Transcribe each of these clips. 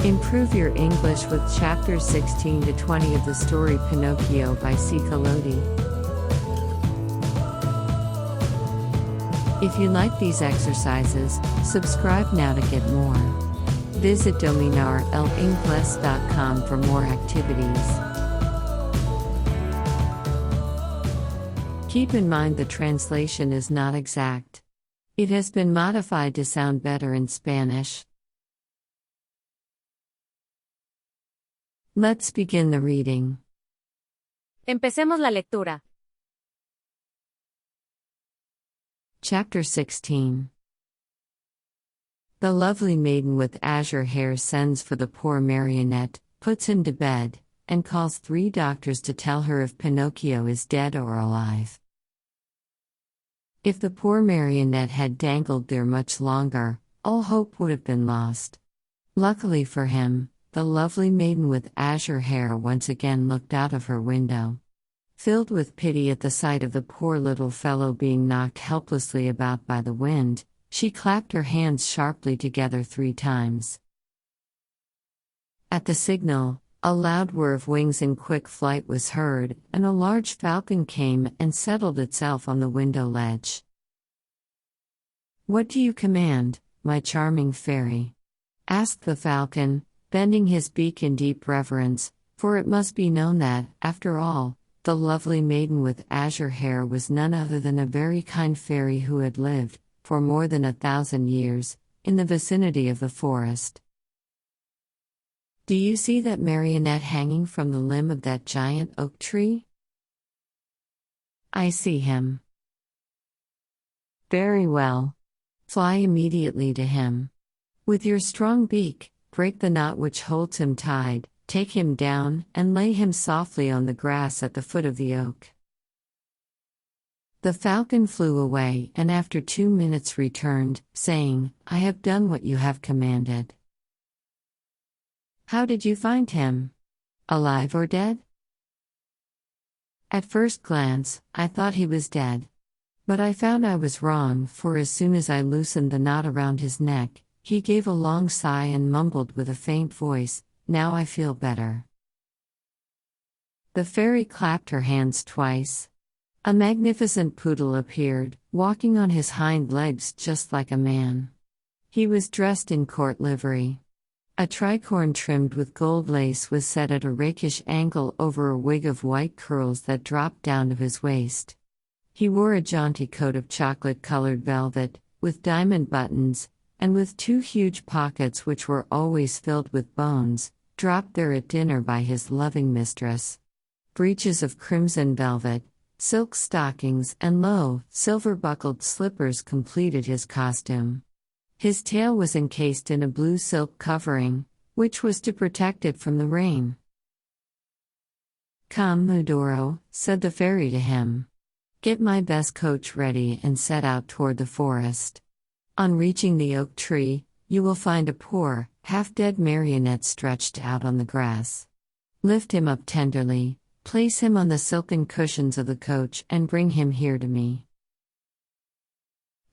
Improve your English with chapters 16 to 20 of the story Pinocchio by Collodi. If you like these exercises, subscribe now to get more. Visit dominarelingles.com for more activities. Keep in mind the translation is not exact. It has been modified to sound better in Spanish. Let's begin the reading. Empecemos la lectura. Chapter 16. The lovely maiden with azure hair sends for the poor marionette, puts him to bed, and calls 3 doctors to tell her if Pinocchio is dead or alive. If the poor marionette had dangled there much longer, all hope would have been lost. Luckily for him, the lovely maiden with azure hair once again looked out of her window. Filled with pity at the sight of the poor little fellow being knocked helplessly about by the wind, she clapped her hands sharply together 3 times. At the signal, a loud whir of wings in quick flight was heard, and a large falcon came and settled itself on the window ledge. "What do you command, my charming fairy?" asked the falcon, bending his beak in deep reverence, for it must be known that, after all, the lovely maiden with azure hair was none other than a very kind fairy who had lived, for more than 1,000 years, in the vicinity of the forest. "Do you see that marionette hanging from the limb of that giant oak tree?" "I see him." "Very well. Fly immediately to him. With your strong beak, break the knot which holds him tied, take him down, and lay him softly on the grass at the foot of the oak." The falcon flew away and after 2 minutes returned, saying, "I have done what you have commanded." "How did you find him? Alive or dead?" "At first glance, I thought he was dead. But I found I was wrong, for as soon as I loosened the knot around his neck, he gave a long sigh and mumbled with a faint voice, 'Now I feel better.'" The fairy clapped her hands twice. A magnificent poodle appeared, walking on his hind legs just like a man. He was dressed in court livery. A tricorn trimmed with gold lace was set at a rakish angle over a wig of white curls that dropped down to his waist. He wore a jaunty coat of chocolate-colored velvet, with diamond buttons, and with 2 huge pockets which were always filled with bones, dropped there at dinner by his loving mistress. Breeches of crimson velvet, silk stockings and low, silver-buckled slippers completed his costume. His tail was encased in a blue silk covering, which was to protect it from the rain. "Come, Medoro," said the fairy to him. "Get my best coach ready and set out toward the forest. On reaching the oak tree, you will find a poor, half-dead marionette stretched out on the grass. Lift him up tenderly, place him on the silken cushions of the coach and bring him here to me."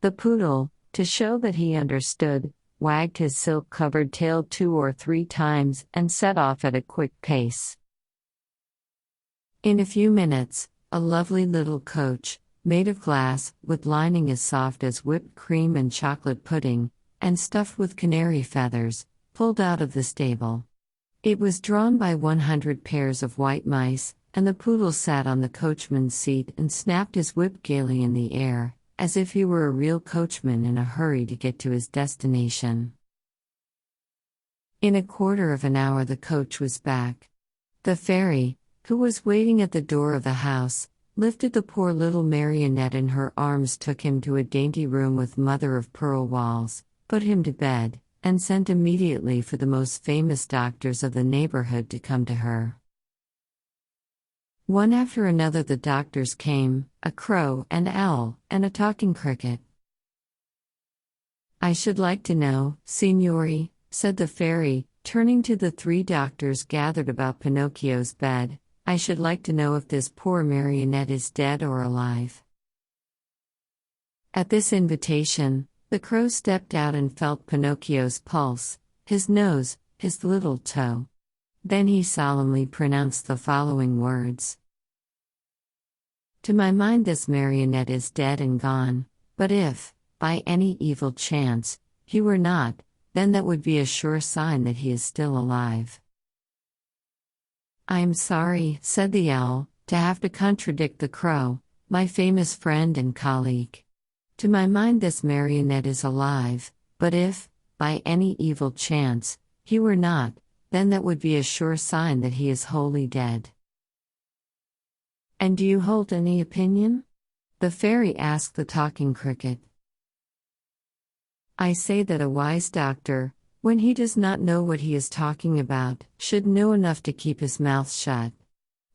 The poodle, to show that he understood, wagged his silk-covered tail 2 or 3 times and set off at a quick pace. In a few minutes, a lovely little coach, made of glass, with lining as soft as whipped cream and chocolate pudding, and stuffed with canary feathers, pulled out of the stable. It was drawn by 100 pairs of white mice, and the poodle sat on the coachman's seat and snapped his whip gaily in the air, as if he were a real coachman in a hurry to get to his destination. In a quarter of an hour the coach was back. The fairy, who was waiting at the door of the house, lifted the poor little marionette in her arms, took him to a dainty room with mother-of-pearl walls, put him to bed, and sent immediately for the most famous doctors of the neighborhood to come to her. One after another the doctors came, a crow, an owl, and a talking cricket. "I should like to know, signori," said the fairy, turning to the 3 doctors gathered about Pinocchio's bed, "I should like to know if this poor marionette is dead or alive." At this invitation, the crow stepped out and felt Pinocchio's pulse, his nose, his little toe. Then he solemnly pronounced the following words. To my mind this marionette is dead and gone, but if, by any evil chance, he were not, then that would be a sure sign that he is still alive. I am sorry, said the owl, to have to contradict the crow, my famous friend and colleague. To my mind this marionette is alive, but if, by any evil chance, he were not, then that would be a sure sign that he is wholly dead. And do you hold any opinion? The fairy asked the talking cricket. I say that a wise doctor, when he does not know what he is talking about, should know enough to keep his mouth shut.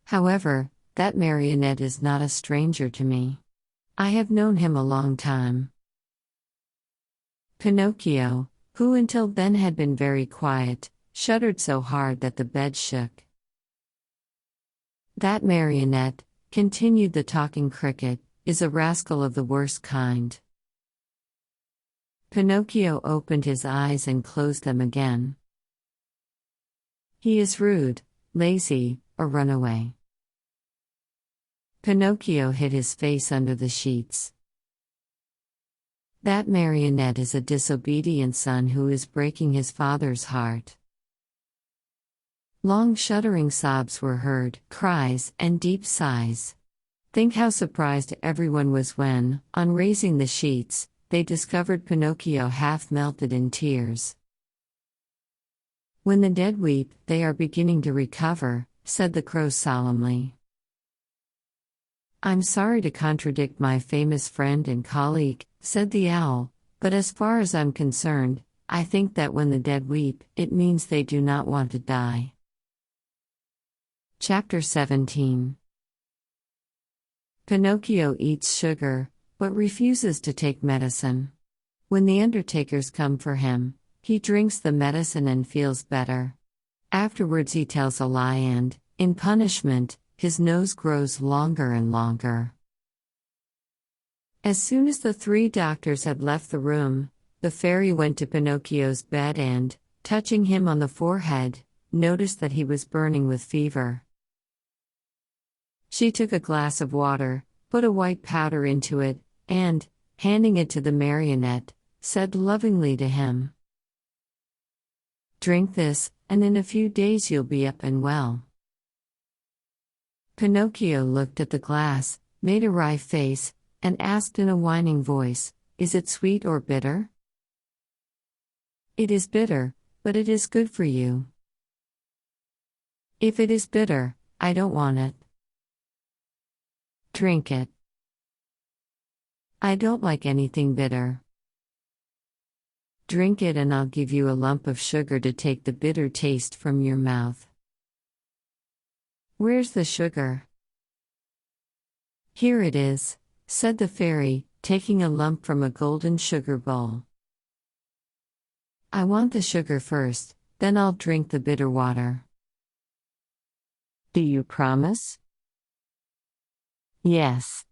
However, that marionette is not a stranger to me. I have known him a long time. Pinocchio, who until then had been very quiet, shuddered so hard that the bed shook. That marionette, continued the talking cricket, is a rascal of the worst kind. Pinocchio opened his eyes and closed them again. He is rude, lazy, a runaway. Pinocchio hid his face under the sheets. That marionette is a disobedient son who is breaking his father's heart. Long shuddering sobs were heard, cries, and deep sighs. Think how surprised everyone was when, on raising the sheets, they discovered Pinocchio half melted in tears. When the dead weep, they are beginning to recover, said the crow solemnly. I'm sorry to contradict my famous friend and colleague, said the owl, but as far as I'm concerned, I think that when the dead weep, it means they do not want to die. Chapter 17. Pinocchio eats sugar, but refuses to take medicine. When the undertakers come for him, he drinks the medicine and feels better. Afterwards he tells a lie and, in punishment, his nose grows longer and longer. As soon as the three doctors had left the room, the fairy went to Pinocchio's bed and, touching him on the forehead, noticed that he was burning with fever. She took a glass of water, put a white powder into it, and, handing it to the marionette, said lovingly to him, "Drink this, and in a few days you'll be up and well." Pinocchio looked at the glass, made a wry face, and asked in a whining voice, "Is it sweet or bitter?" "It is bitter, but it is good for you." "If it is bitter, I don't want it." "Drink it." "I don't like anything bitter." "Drink it and I'll give you a lump of sugar to take the bitter taste from your mouth." "Where's the sugar?" "Here it is," said the fairy, taking a lump from a golden sugar bowl. "I want the sugar first, then I'll drink the bitter water." "Do you promise?" "Yes."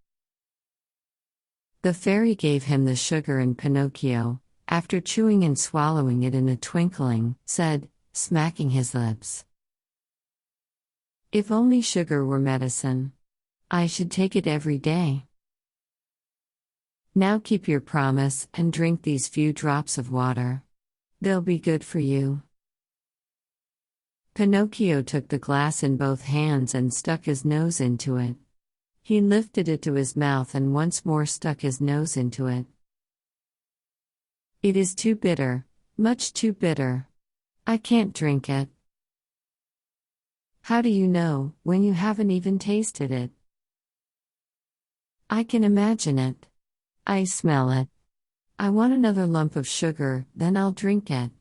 The fairy gave him the sugar and Pinocchio, after chewing and swallowing it in a twinkling, said, smacking his lips, "If only sugar were medicine. I should take it every day. Now keep your promise and drink these few drops of water. They'll be good for you." Pinocchio took the glass in both hands and stuck his nose into it. He lifted it to his mouth and once more stuck his nose into it. "It is too bitter, much too bitter. I can't drink it." "How do you know, when you haven't even tasted it?" "I can imagine it. I smell it. I want another lump of sugar, then I'll drink it."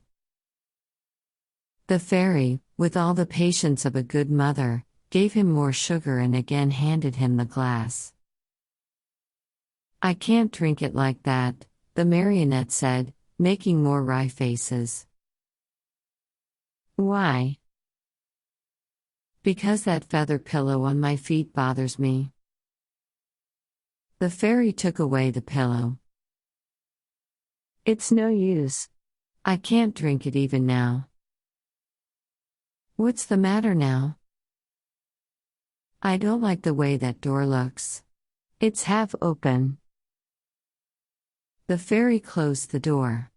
The fairy, with all the patience of a good mother, gave him more sugar and again handed him the glass. "I can't drink it like that," the marionette said, making more wry faces. "Why?" "Because that feather pillow on my feet bothers me." The fairy took away the pillow. "It's no use. I can't drink it even now." What's the matter now? I don't like the way that door looks. It's half open. The fairy closed the door.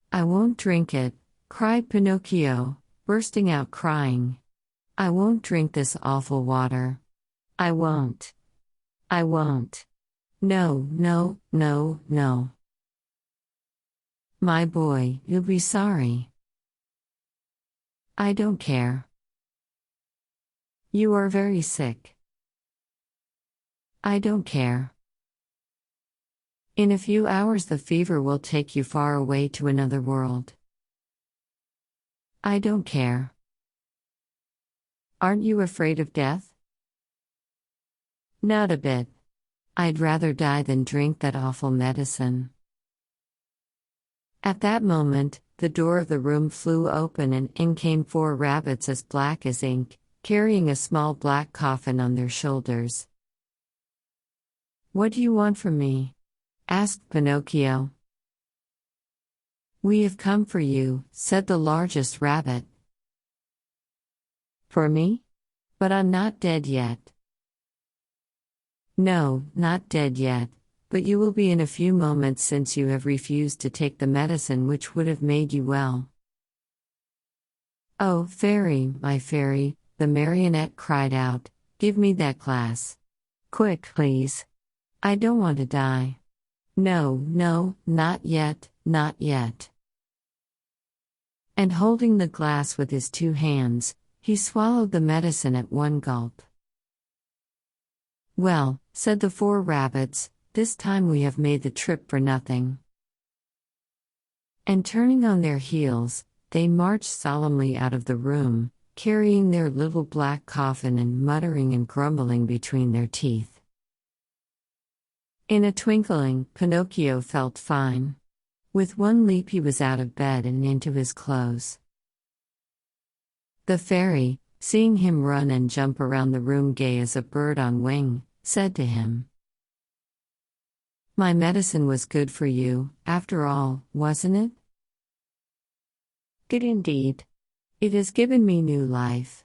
I won't drink it, cried Pinocchio, bursting out crying. I won't drink this awful water. I won't. I won't. No, no, no, no. My boy, you'll be sorry. I don't care. You are very sick. I don't care. In a few hours the fever will take you far away to another world. I don't care. Aren't you afraid of death? Not a bit. I'd rather die than drink that awful medicine. At that moment, the door of the room flew open and in came 4 rabbits as black as ink, carrying a small black coffin on their shoulders. What do you want from me? Asked Pinocchio. We have come for you, said the largest rabbit. For me? But I'm not dead yet. No, not dead yet, but you will be in a few moments since you have refused to take the medicine which would have made you well. Oh, fairy, my fairy, the marionette cried out, give me that glass. Quick, please. I don't want to die. No, no, not yet, not yet. And holding the glass with his 2 hands, he swallowed the medicine at one gulp. Well, said the 4 rabbits, this time we have made the trip for nothing. And turning on their heels, they marched solemnly out of the room, carrying their little black coffin and muttering and grumbling between their teeth. In a twinkling, Pinocchio felt fine. With one leap he was out of bed and into his clothes. The fairy, seeing him run and jump around the room gay as a bird on wing, said to him, My medicine was good for you, after all, wasn't it? Good indeed. It has given me new life.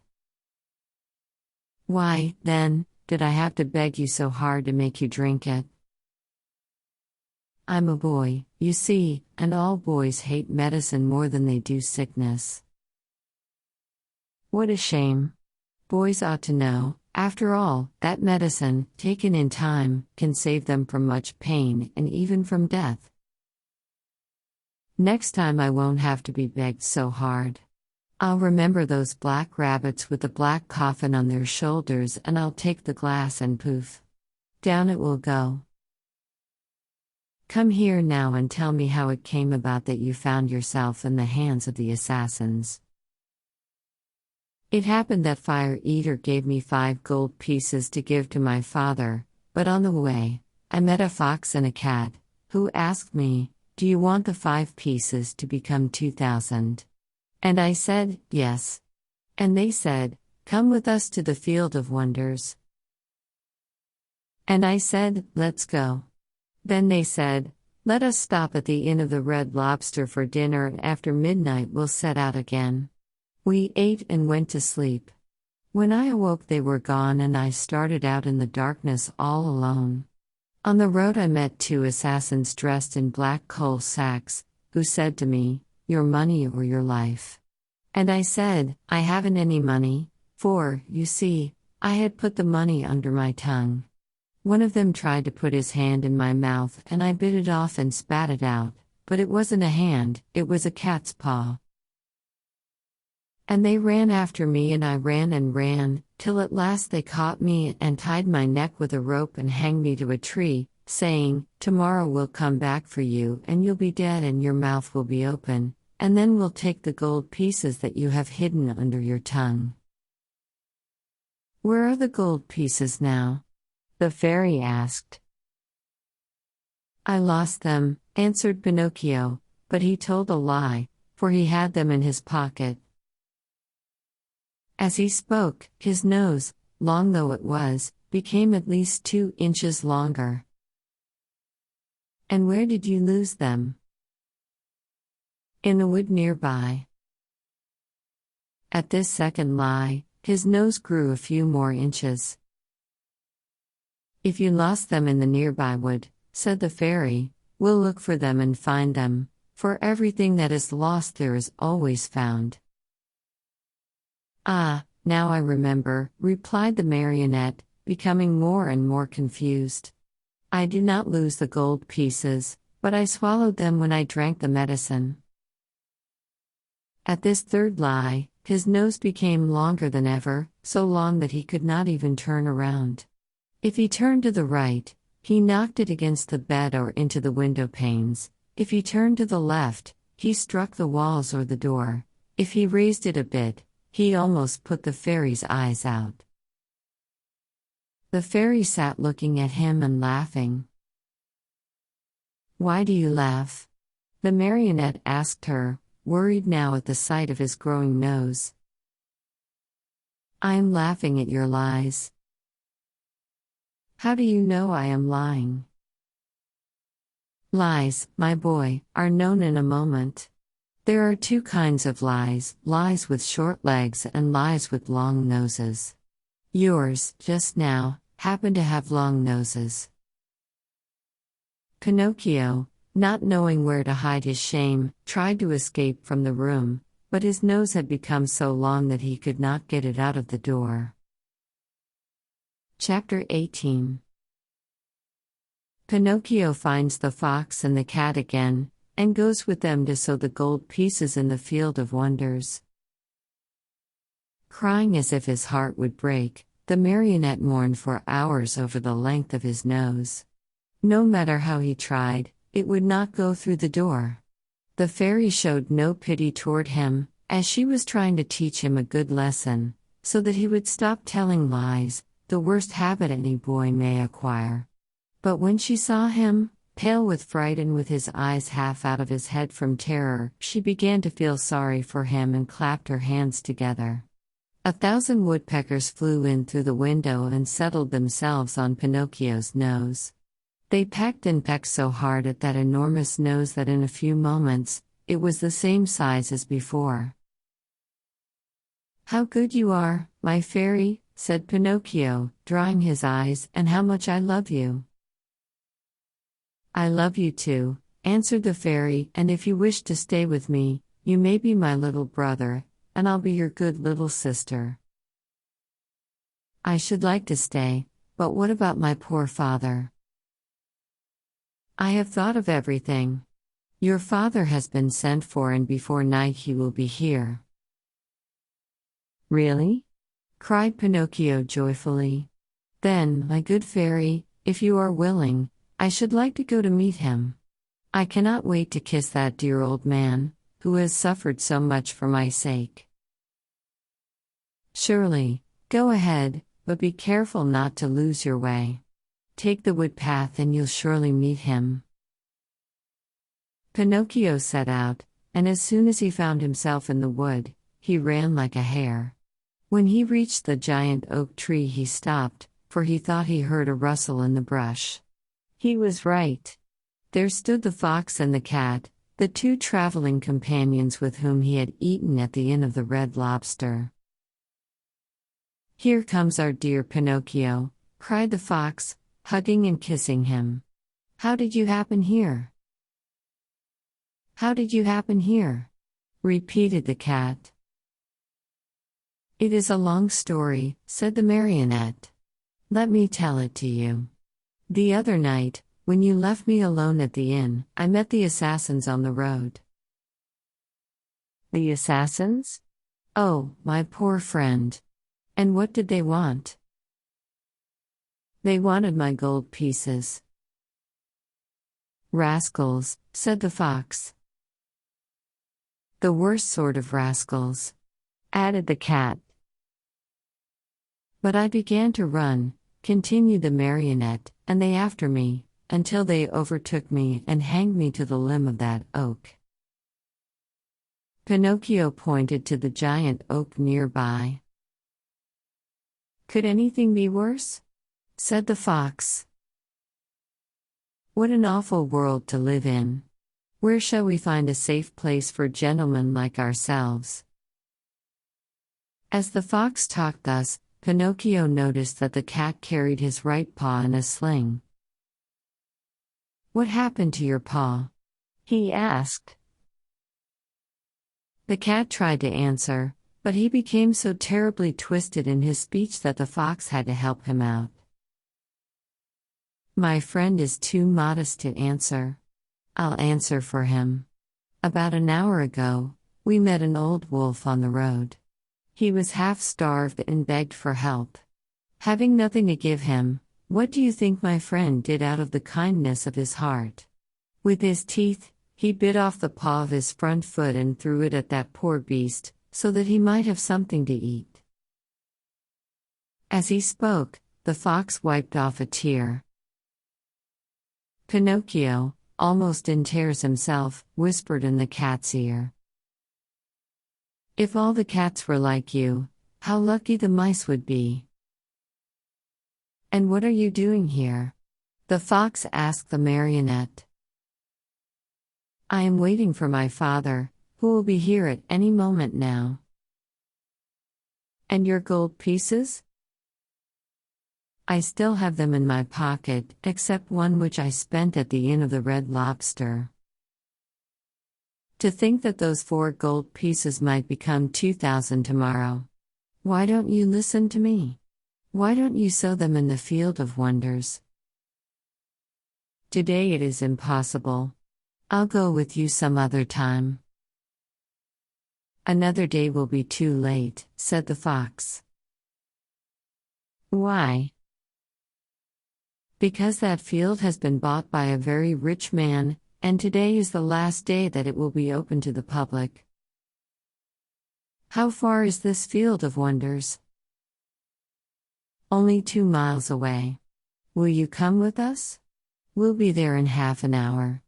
Why, then, did I have to beg you so hard to make you drink it? I'm a boy, you see, and all boys hate medicine more than they do sickness. What a shame. Boys ought to know, after all, that medicine, taken in time, can save them from much pain and even from death. Next time I won't have to be begged so hard. I'll remember those black rabbits with the black coffin on their shoulders and I'll take the glass and poof. Down it will go. Come here now and tell me how it came about that you found yourself in the hands of the assassins. It happened that Fire Eater gave me 5 gold pieces to give to my father, but on the way, I met a fox and a cat, who asked me, Do you want the 5 pieces to become 2,000? And I said, yes. And they said, Come with us to the Field of Wonders. And I said, Let's go. Then they said, Let us stop at the Inn of the Red Lobster for dinner and after midnight we'll set out again. We ate and went to sleep. When I awoke they were gone and I started out in the darkness all alone. On the road I met 2 assassins dressed in black coal sacks, who said to me, Your money or your life. And I said, I haven't any money, for, you see, I had put the money under my tongue. One of them tried to put his hand in my mouth and I bit it off and spat it out, but it wasn't a hand, it was a cat's paw. And they ran after me and I ran, till at last they caught me and tied my neck with a rope and hanged me to a tree, saying, Tomorrow we'll come back for you and you'll be dead and your mouth will be open, and then we'll take the gold pieces that you have hidden under your tongue. Where are the gold pieces now? The fairy asked. I lost them, answered Pinocchio, but he told a lie, for he had them in his pocket. As he spoke, his nose, long though it was, became at least 2 inches longer. And where did you lose them? In the wood nearby. At this second lie, his nose grew a few more inches. "If you lost them in the nearby wood," said the fairy, "we'll look for them and find them, for everything that is lost there is always found." "Ah, now I remember," replied the marionette, becoming more and more confused. "I did not lose the gold pieces, but I swallowed them when I drank the medicine." At this third lie, his nose became longer than ever, so long that he could not even turn around. If he turned to the right, he knocked it against the bed or into the window panes. If he turned to the left, he struck the walls or the door. If he raised it a bit, he almost put the fairy's eyes out. The fairy sat looking at him and laughing. "Why do you laugh?" the marionette asked her, worried now at the sight of his growing nose. "I am laughing at your lies." "How do you know I am lying?" "Lies, my boy, are known in a moment. There are two kinds of lies, lies with short legs and lies with long noses. Yours, just now, happen to have long noses." Pinocchio, not knowing where to hide his shame, tried to escape from the room, but his nose had become so long that he could not get it out of the door. Chapter 18. Pinocchio finds the fox and the cat again, and goes with them to sow the gold pieces in the field of wonders. Crying as if his heart would break, the marionette mourned for hours over the length of his nose. No matter how he tried, it would not go through the door. The fairy showed no pity toward him, as she was trying to teach him a good lesson, so that he would stop telling lies, the worst habit any boy may acquire. But when she saw him, pale with fright and with his eyes half out of his head from terror, she began to feel sorry for him and clapped her hands together. 1,000 woodpeckers flew in through the window and settled themselves on Pinocchio's nose. They pecked and pecked so hard at that enormous nose that in a few moments, it was the same size as before. "How good you are, my fairy," said Pinocchio, drying his eyes, "and how much I love you." "I love you too," answered the fairy, "and if you wish to stay with me, you may be my little brother, and I'll be your good little sister." "I should like to stay, but what about my poor father?" "I have thought of everything. Your father has been sent for and before night he will be here." "Really?" cried Pinocchio joyfully. "Then, my good fairy, if you are willing, I should like to go to meet him. I cannot wait to kiss that dear old man, who has suffered so much for my sake." "Surely, go ahead, but be careful not to lose your way. Take the wood path and you'll surely meet him." Pinocchio set out, and as soon as he found himself in the wood, he ran like a hare. When he reached the giant oak tree he stopped, for he thought he heard a rustle in the brush. He was right. There stood the fox and the cat, the two traveling companions with whom he had eaten at the Inn of the Red Lobster. "Here comes our dear Pinocchio," cried the fox, hugging and kissing him. "How did you happen here?" "How did you happen here?" repeated the cat. "It is a long story," said the marionette. "Let me tell it to you. The other night, when you left me alone at the inn, I met the assassins on the road." "The assassins? Oh, my poor friend. And what did they want?" "They wanted my gold pieces." "Rascals," said the fox. "The worst sort of rascals," added the cat. "But I began to run," continued the marionette, "and they after me, until they overtook me and hanged me to the limb of that oak." Pinocchio pointed to the giant oak nearby. "Could anything be worse?" said the fox. "What an awful world to live in! Where shall we find a safe place for gentlemen like ourselves?" As the fox talked thus, Pinocchio noticed that the cat carried his right paw in a sling. "What happened to your paw?" he asked. The cat tried to answer, but he became so terribly twisted in his speech that the fox had to help him out. "My friend is too modest to answer. I'll answer for him. About an hour ago, we met an old wolf on the road. He was half-starved and begged for help. Having nothing to give him, what do you think my friend did out of the kindness of his heart? With his teeth, he bit off the paw of his front foot and threw it at that poor beast, so that he might have something to eat." As he spoke, the fox wiped off a tear. Pinocchio, almost in tears himself, whispered in the cat's ear, "If all the cats were like you, how lucky the mice would be." "And what are you doing here?" the fox asked the marionette. "I am waiting for my father, who will be here at any moment now." "And your gold pieces?" "I still have them in my pocket, except one which I spent at the Inn of the Red Lobster." "To think that those 4 gold pieces might become 2,000 tomorrow. Why don't you listen to me? Why don't you sow them in the field of wonders?" "Today it is impossible. I'll go with you some other time." "Another day will be too late," said the fox. "Why?" "Because that field has been bought by a very rich man, and today is the last day that it will be open to the public." "How far is this field of wonders?" "Only 2 miles away. Will you come with us? We'll be there in half an hour.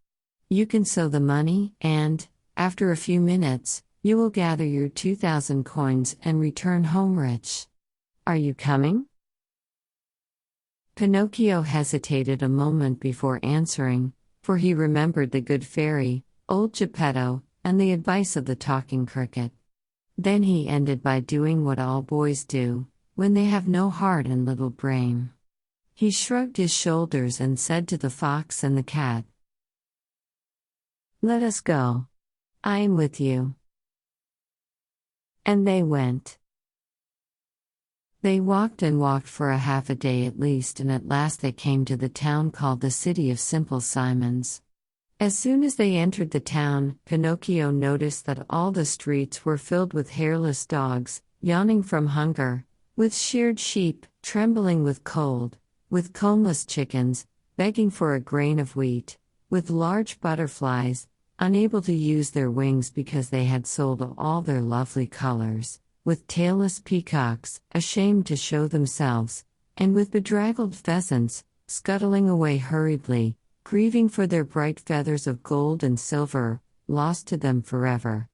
You can sow the money, and, after a few minutes, you will gather your 2,000 coins and return home rich. Are you coming?" Pinocchio hesitated a moment before answering, for he remembered the good fairy, old Geppetto, and the advice of the talking cricket. Then he ended by doing what all boys do, when they have no heart and little brain. He shrugged his shoulders and said to the fox and the cat, "Let us go. I am with you." And they went. They walked and walked for a half a day at least, and at last they came to the town called the City of Simple Simons. As soon as they entered the town, Pinocchio noticed that all the streets were filled with hairless dogs, yawning from hunger, with sheared sheep, trembling with cold, with combless chickens, begging for a grain of wheat, with large butterflies, unable to use their wings because they had sold all their lovely colors, with tailless peacocks, ashamed to show themselves, and with bedraggled pheasants, scuttling away hurriedly, grieving for their bright feathers of gold and silver, lost to them forever.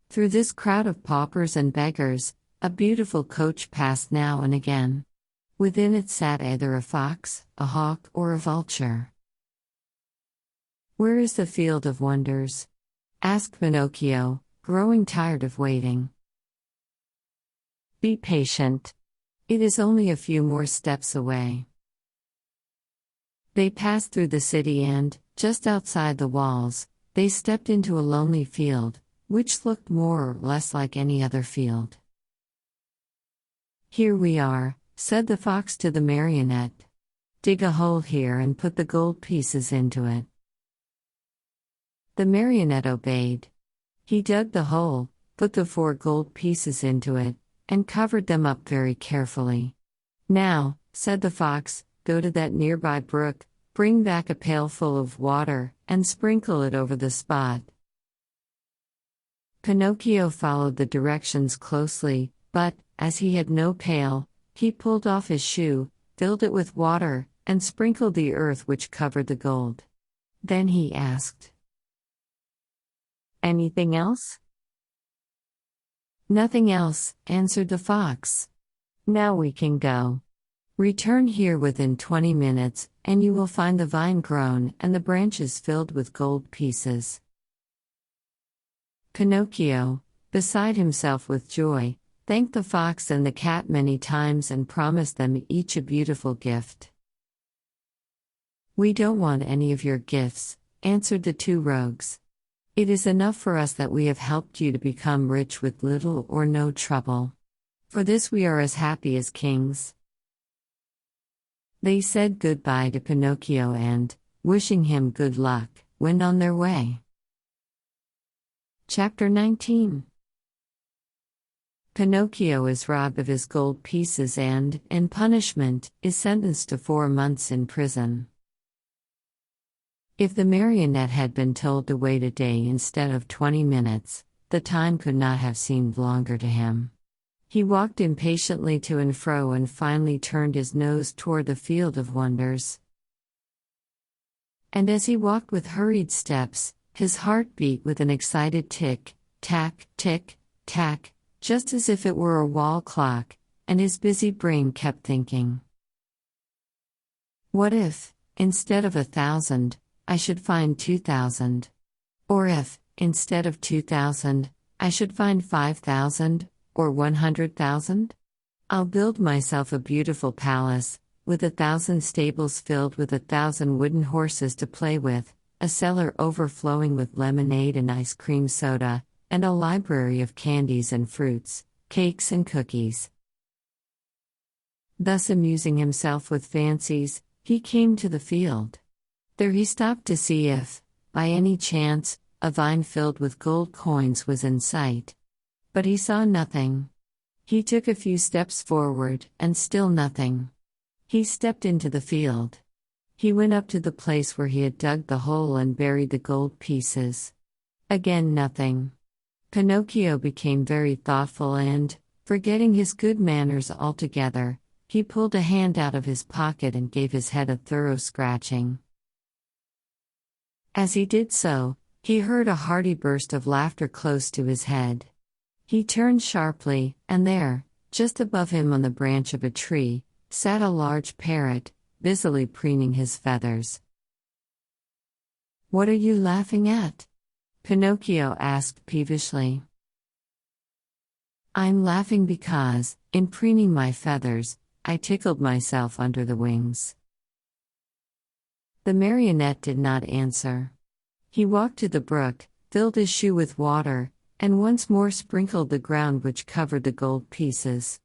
Through this crowd of paupers and beggars, a beautiful coach passed now and again. Within it sat either a fox, a hawk, or a vulture. "Where is the field of wonders?" asked Pinocchio, growing tired of waiting. "Be patient. It is only a few more steps away." They passed through the city and, just outside the walls, they stepped into a lonely field, which looked more or less like any other field. "Here we are," said the fox to the marionette. "Dig a hole here and put the gold pieces into it." The marionette obeyed. He dug the hole, put the 4 gold pieces into it, and covered them up very carefully. "Now," said the fox, "go to that nearby brook, bring back a pail full of water, and sprinkle it over the spot." Pinocchio followed the directions closely, but, as he had no pail, he pulled off his shoe, filled it with water, and sprinkled the earth which covered the gold. Then he asked, "Anything else?" "Nothing else," answered the fox. "Now we can go. Return here within 20 minutes, and you will find the vine grown and the branches filled with gold pieces." Pinocchio, beside himself with joy, thanked the fox and the cat many times and promised them each a beautiful gift. "We don't want any of your gifts," answered the two rogues. "It is enough for us that we have helped you to become rich with little or no trouble. For this we are as happy as kings." They said goodbye to Pinocchio and, wishing him good luck, went on their way. Chapter 19. Pinocchio is robbed of his gold pieces and, in punishment, is sentenced to 4 months in prison. If the marionette had been told to wait a day instead of 20 minutes, the time could not have seemed longer to him. He walked impatiently to and fro and finally turned his nose toward the field of wonders. And as he walked with hurried steps, his heart beat with an excited tick, tack, just as if it were a wall clock, and his busy brain kept thinking, "What if, instead of 1,000, I should find 2,000? Or if, instead of 2,000, I should find 5,000? Or 100,000? I'll build myself a beautiful palace, with 1,000 stables filled with 1,000 wooden horses to play with, a cellar overflowing with lemonade and ice cream soda, and a library of candies and fruits, cakes and cookies." Thus amusing himself with fancies, he came to the field. There he stopped to see if, by any chance, a vine filled with gold coins was in sight. But he saw nothing. He took a few steps forward, and still nothing. He stepped into the field. He went up to the place where he had dug the hole and buried the gold pieces. Again nothing. Pinocchio became very thoughtful and, forgetting his good manners altogether, he pulled a hand out of his pocket and gave his head a thorough scratching. As he did so, he heard a hearty burst of laughter close to his head. He turned sharply, and there, just above him on the branch of a tree, sat a large parrot, busily preening his feathers. "What are you laughing at?" Pinocchio asked peevishly. "I'm laughing because, in preening my feathers, I tickled myself under the wings." The marionette did not answer. He walked to the brook, filled his shoe with water, and once more sprinkled the ground which covered the gold pieces.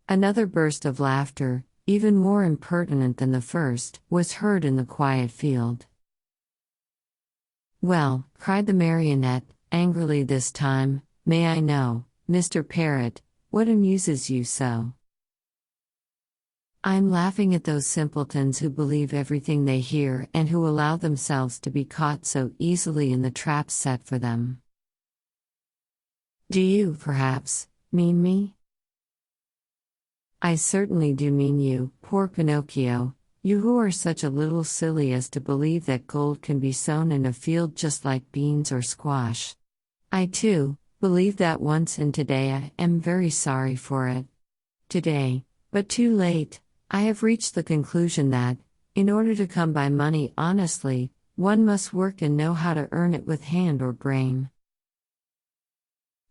Another burst of laughter, even more impertinent than the first, was heard in the quiet field. "Well," cried the marionette, angrily this time, "may I know, Mr. Parrot, what amuses you so?" "I'm laughing at those simpletons who believe everything they hear and who allow themselves to be caught so easily in the traps set for them." "Do you, perhaps, mean me?" "I certainly do mean you, poor Pinocchio, you who are such a little silly as to believe that gold can be sown in a field just like beans or squash. I, too, believed that once, and today I am very sorry for it. Today, but too late, I have reached the conclusion that, in order to come by money honestly, one must work and know how to earn it with hand or brain."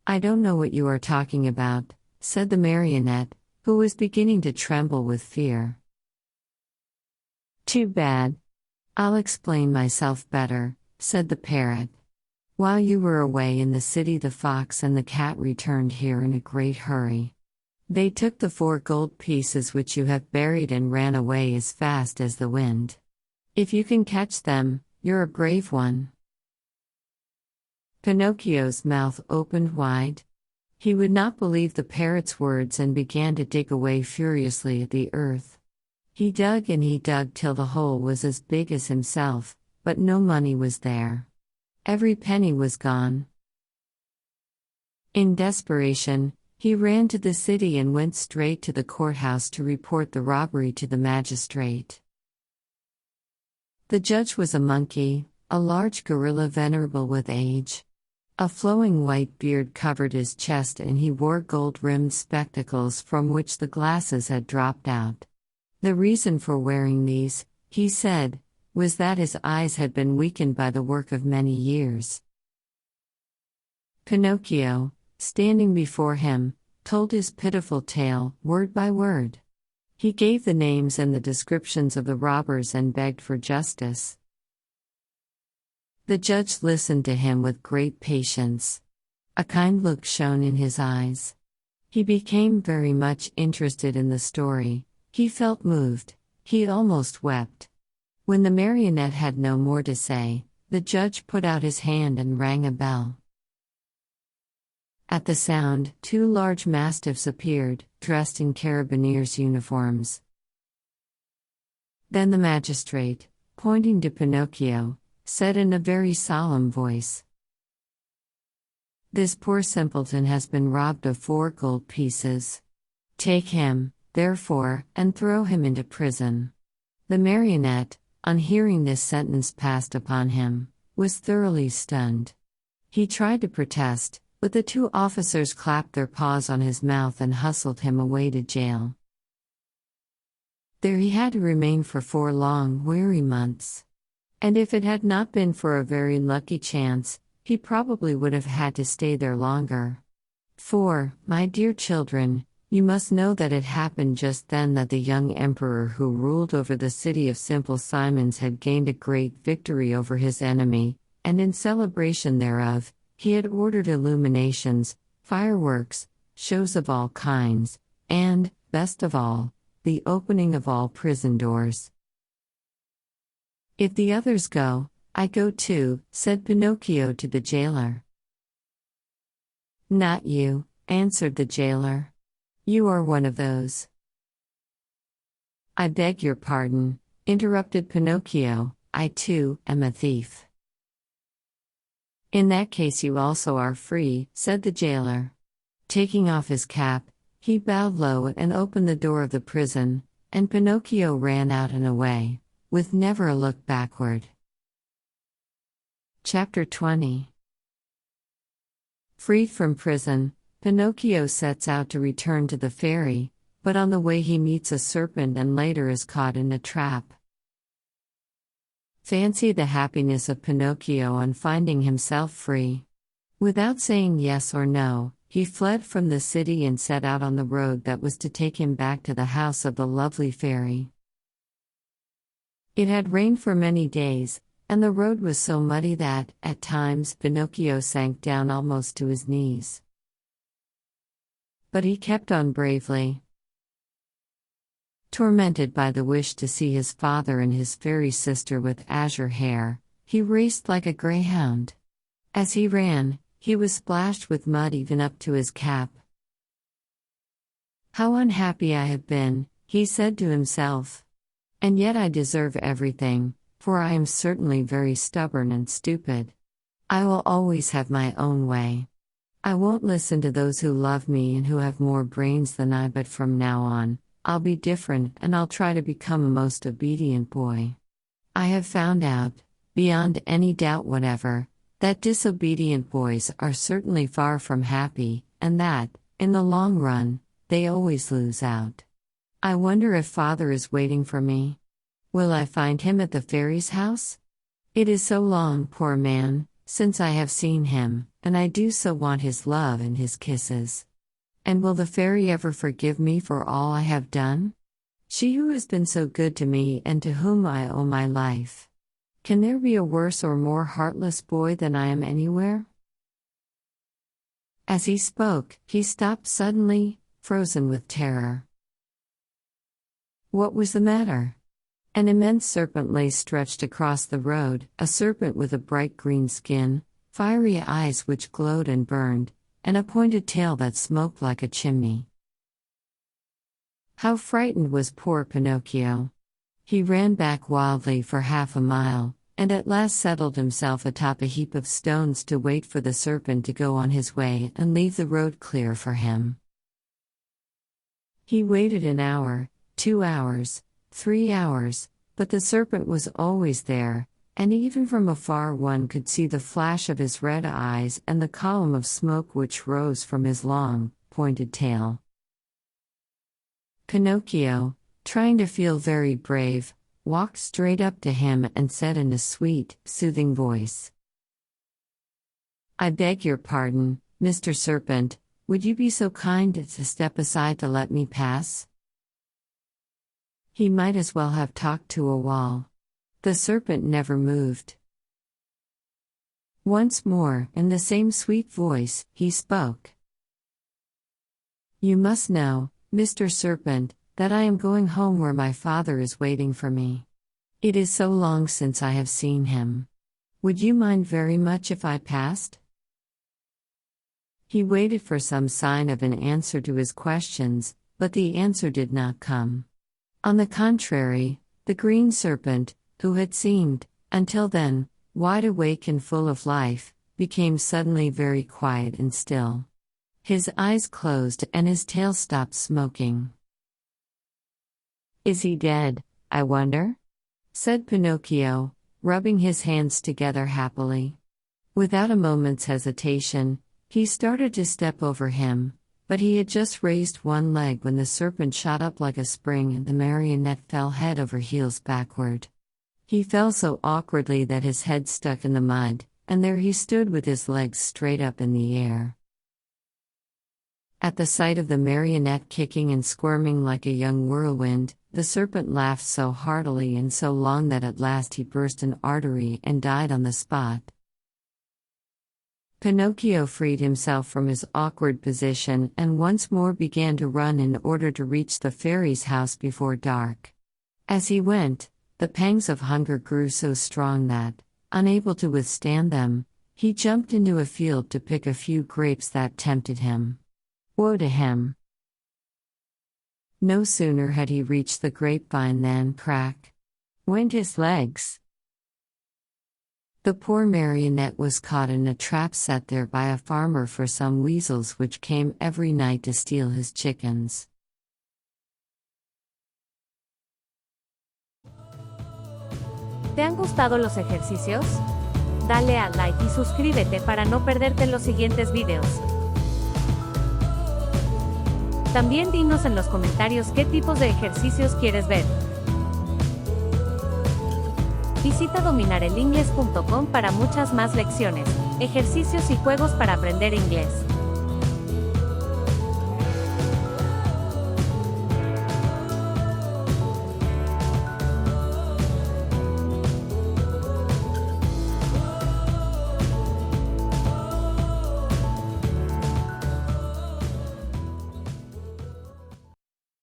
"I don't know what you are talking about," said the marionette, who was beginning to tremble with fear. "Too bad. I'll explain myself better," said the parrot. "While you were away in the city, the fox and the cat returned here in a great hurry. They took the 4 gold pieces which you have buried and ran away as fast as the wind. If you can catch them, you're a brave one." Pinocchio's mouth opened wide. He would not believe the parrot's words and began to dig away furiously at the earth. He dug and he dug till the hole was as big as himself, but no money was there. Every penny was gone. In desperation, he ran to the city and went straight to the courthouse to report the robbery to the magistrate. The judge was a monkey, a large gorilla venerable with age. A flowing white beard covered his chest and he wore gold-rimmed spectacles from which the glasses had dropped out. The reason for wearing these, he said, was that his eyes had been weakened by the work of many years. Pinocchio, standing before him, told his pitiful tale, word by word. He gave the names and the descriptions of the robbers and begged for justice. The judge listened to him with great patience. A kind look shone in his eyes. He became very much interested in the story. He felt moved. He almost wept. When the marionette had no more to say, the judge put out his hand and rang a bell. At the sound, 2 large mastiffs appeared, dressed in carabineers' uniforms. Then the magistrate, pointing to Pinocchio, said in a very solemn voice, "This poor simpleton has been robbed of 4 gold pieces. Take him, therefore, and throw him into prison." The marionette, on hearing this sentence passed upon him, was thoroughly stunned. He tried to protest, but the 2 officers clapped their paws on his mouth and hustled him away to jail. There he had to remain for 4 long, weary months. And if it had not been for a very lucky chance, he probably would have had to stay there longer. For, my dear children, you must know that it happened just then that the young emperor who ruled over the city of Simple Simons had gained a great victory over his enemy, and in celebration thereof, he had ordered illuminations, fireworks, shows of all kinds, and, best of all, the opening of all prison doors. "If the others go, I go too," said Pinocchio to the jailer. "Not you," answered the jailer. "You are one of those." "I beg your pardon," interrupted Pinocchio, "I too am a thief." "In that case you also are free," said the jailer. Taking off his cap, he bowed low and opened the door of the prison, and Pinocchio ran out and away, with never a look backward. Chapter 20. Freed from prison, Pinocchio sets out to return to the fairy, but on the way he meets a serpent and later is caught in a trap. Fancy the happiness of Pinocchio on finding himself free. Without saying yes or no, he fled from the city and set out on the road that was to take him back to the house of the lovely fairy. It had rained for many days, and the road was so muddy that, at times, Pinocchio sank down almost to his knees. But he kept on bravely. Tormented by the wish to see his father and his fairy sister with azure hair, he raced like a greyhound. As he ran, he was splashed with mud even up to his cap. "How unhappy I have been," he said to himself. "And yet I deserve everything, for I am certainly very stubborn and stupid. I will always have my own way. I won't listen to those who love me and who have more brains than I, but from now on, I'll be different and I'll try to become a most obedient boy. I have found out, beyond any doubt whatever, that disobedient boys are certainly far from happy, and that, in the long run, they always lose out. I wonder if Father is waiting for me. Will I find him at the fairy's house? It is so long, poor man, since I have seen him, and I do so want his love and his kisses. And will the fairy ever forgive me for all I have done? She who has been so good to me and to whom I owe my life. Can there be a worse or more heartless boy than I am anywhere?" As he spoke, he stopped suddenly, frozen with terror. What was the matter? An immense serpent lay stretched across the road, a serpent with a bright green skin, fiery eyes which glowed and burned, and a pointed tail that smoked like a chimney. How frightened was poor Pinocchio! He ran back wildly for half a mile, and at last settled himself atop a heap of stones to wait for the serpent to go on his way and leave the road clear for him. He waited an hour, 2 hours, 3 hours, but the serpent was always there, and even from afar one could see the flash of his red eyes and the column of smoke which rose from his long, pointed tail. Pinocchio, trying to feel very brave, walked straight up to him and said in a sweet, soothing voice, "I beg your pardon, Mr. Serpent, would you be so kind as to step aside to let me pass?" He might as well have talked to a wall. The serpent never moved. Once more, in the same sweet voice, he spoke. "You must know, Mr. Serpent, that I am going home where my father is waiting for me. It is so long since I have seen him. Would you mind very much if I passed?" He waited for some sign of an answer to his questions, but the answer did not come. On the contrary, the green serpent, who had seemed, until then, wide awake and full of life, became suddenly very quiet and still. His eyes closed and his tail stopped smoking. "Is he dead, I wonder?" said Pinocchio, rubbing his hands together happily. Without a moment's hesitation, he started to step over him, but he had just raised one leg when the serpent shot up like a spring and the marionette fell head over heels backward. He fell so awkwardly that his head stuck in the mud, and there he stood with his legs straight up in the air. At the sight of the marionette kicking and squirming like a young whirlwind, the serpent laughed so heartily and so long that at last he burst an artery and died on the spot. Pinocchio freed himself from his awkward position and once more began to run in order to reach the fairy's house before dark. As he went, the pangs of hunger grew so strong that, unable to withstand them, he jumped into a field to pick a few grapes that tempted him. Woe to him! No sooner had he reached the grapevine than crack went his legs. The poor marionette was caught in a trap set there by a farmer for some weasels which came every night to steal his chickens. ¿Te han gustado los ejercicios? Dale a like y suscríbete para no perderte los siguientes videos. También dinos en los comentarios qué tipos de ejercicios quieres ver. Visita dominarelinglés.com para muchas más lecciones, ejercicios y juegos para aprender inglés.